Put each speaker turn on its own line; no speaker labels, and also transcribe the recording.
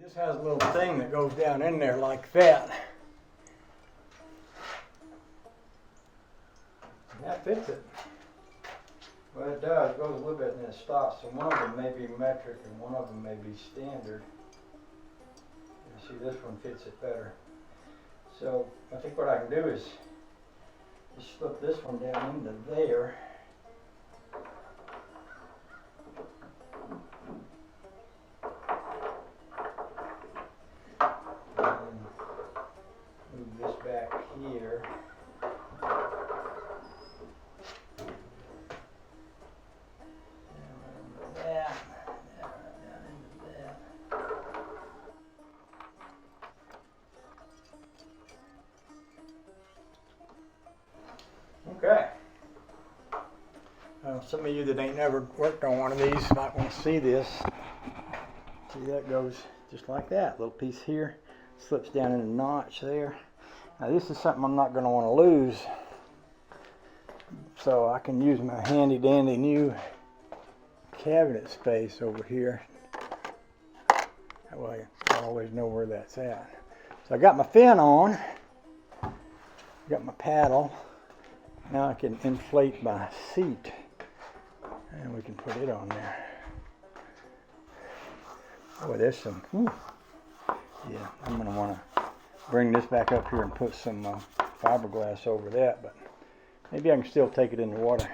This has a little thing that goes down in there like that. That fits it. Well, it does. It goes a little bit and then it stops. So one of them may be metric and one of them may be standard. You see, this one fits it better. So I think what I can do is just slip this one down into there. And move this back here. Okay. Some of you that ain't never worked on one of these might want to see this. See, that goes just like that. Little piece here slips down in a notch there. Now this is something I'm not going to want to lose, so I can use my handy dandy new cabinet space over here. That way I always know where that's at. So I got my fin on, got my paddle. Now I can inflate my seat and we can put it on there. Boy, there's some, yeah, I'm going to want to bring this back up here and put some fiberglass over that, but maybe I can still take it in the water.